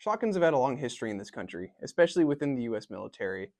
Shotguns have had a long history in this country, especially within the US military.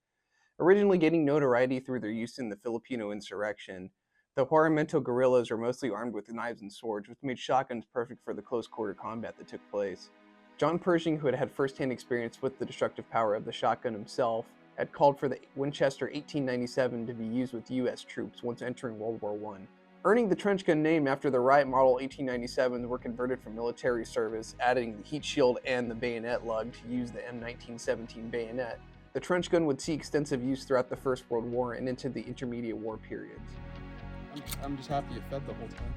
Originally gaining notoriety through their use in the Filipino insurrection, the Juaramento guerrillas were mostly armed with knives and swords, which made shotguns perfect for the close quarter combat that took place. John Pershing, who had had first-hand experience with the destructive power of the shotgun himself, had called for the Winchester 1897 to be used with US troops once entering World War I. Earning the trench gun name after the riot model 1897s were converted from military service, adding the heat shield and the bayonet lug to use the M1917 bayonet. The trench gun would see extensive use throughout the First World War and into the intermediate war periods. I'm just happy you fed the whole time.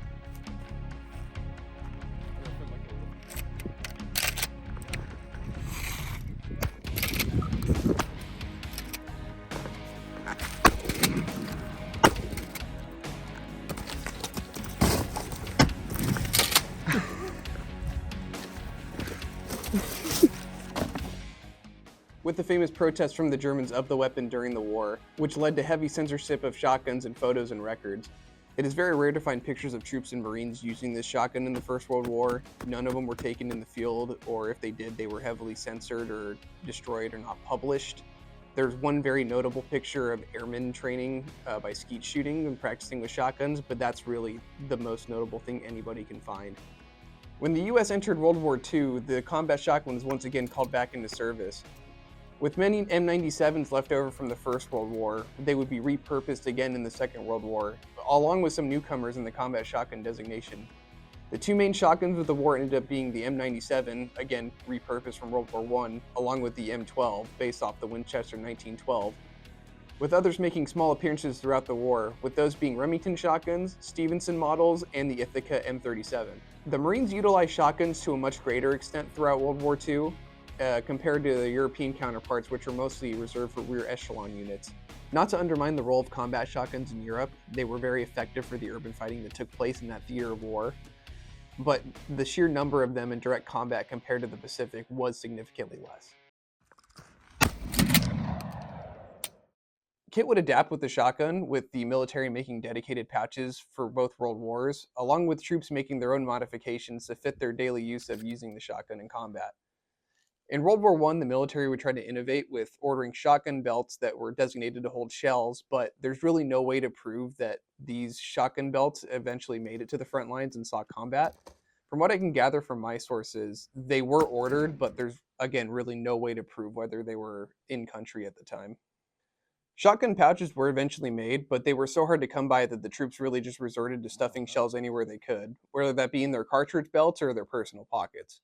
With the famous protests from the Germans of the weapon during the war, which led to heavy censorship of shotguns in photos and records. It is very rare to find pictures of troops and Marines using this shotgun in the First World War. None of them were taken in the field, or if they did, they were heavily censored or destroyed or not published. There's one very notable picture of airmen training by skeet shooting and practicing with shotguns, but that's really the most notable thing anybody can find. When the US entered World War II, the combat shotgun was once again called back into service. With many M97s left over from the First World War, they would be repurposed again in the Second World War, along with some newcomers in the combat shotgun designation. The two main shotguns of the war ended up being the M97, again repurposed from World War I, along with the M12, based off the Winchester 1912, with others making small appearances throughout the war, with those being Remington shotguns, Stevenson models, and the Ithaca M37. The Marines utilized shotguns to a much greater extent throughout World War II, compared to the European counterparts, which are mostly reserved for rear echelon units. Not to undermine the role of combat shotguns in Europe, they were very effective for the urban fighting that took place in that theater of war, but the sheer number of them in direct combat compared to the Pacific was significantly less. Kit would adapt with the shotgun, with the military making dedicated pouches for both world wars, along with troops making their own modifications to fit their daily use of using the shotgun in combat. In World War I, the military would try to innovate with ordering shotgun belts that were designated to hold shells, but there's really no way to prove that these shotgun belts eventually made it to the front lines and saw combat. From what I can gather from my sources, they were ordered, but there's, again, really no way to prove whether they were in country at the time. Shotgun pouches were eventually made, but they were so hard to come by that the troops really just resorted to stuffing shells anywhere they could, whether that be in their cartridge belts or their personal pockets.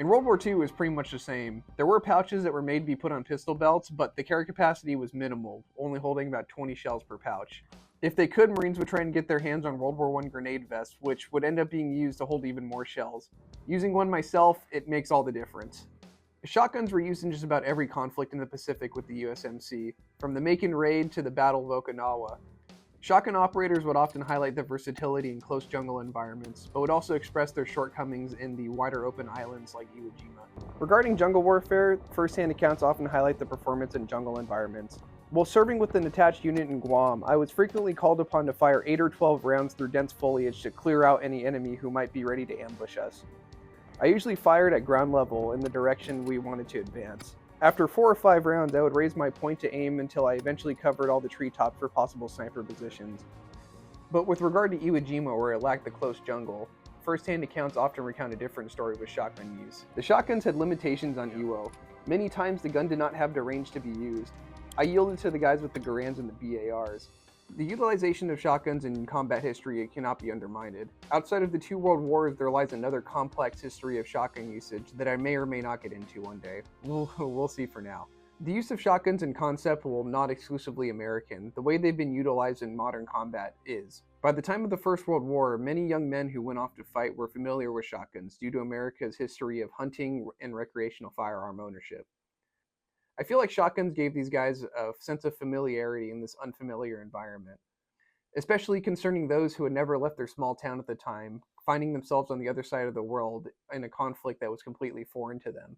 In World War II, it was pretty much the same. There were pouches that were made to be put on pistol belts, but the carry capacity was minimal, only holding about 20 shells per pouch. If they could, Marines would try and get their hands on World War I grenade vests, which would end up being used to hold even more shells. Using one myself, it makes all the difference. Shotguns were used in just about every conflict in the Pacific with the USMC, from the Macon Raid to the Battle of Okinawa. Shotgun operators would often highlight the versatility in close jungle environments, but would also express their shortcomings in the wider open islands like Iwo Jima. Regarding jungle warfare, first-hand accounts often highlight the performance in jungle environments. While serving with an attached unit in Guam, I was frequently called upon to fire 8 or 12 rounds through dense foliage to clear out any enemy who might be ready to ambush us. I usually fired at ground level in the direction we wanted to advance. After 4 or 5 rounds, I would raise my point to aim until I eventually covered all the treetops for possible sniper positions. But with regard to Iwo Jima, where it lacked the close jungle, first-hand accounts often recount a different story with shotgun use. The shotguns had limitations on Iwo. Many times the gun did not have the range to be used. I yielded to the guys with the Garans and the BARs. The utilization of shotguns in combat history cannot be undermined. Outside of the 2 world wars, there lies another complex history of shotgun usage that I may or may not get into one day. We'll see for now. The use of shotguns in concept, while not exclusively American, the way they've been utilized in modern combat is. By the time of the First World War, many young men who went off to fight were familiar with shotguns due to America's history of hunting and recreational firearm ownership. I feel like shotguns gave these guys a sense of familiarity in this unfamiliar environment, especially concerning those who had never left their small town at the time, finding themselves on the other side of the world in a conflict that was completely foreign to them.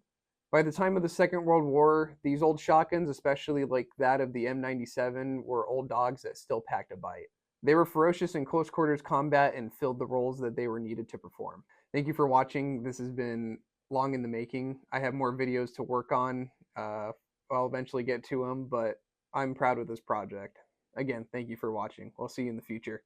By the time of the Second World War, these old shotguns, especially like that of the M97, were old dogs that still packed a bite. They were ferocious in close quarters combat and filled the roles that they were needed to perform. Thank you for watching. This has been long in the making. I have more videos to work on. I'll eventually get to them, but I'm proud with this project. Again, thank you for watching. We'll see you in the future.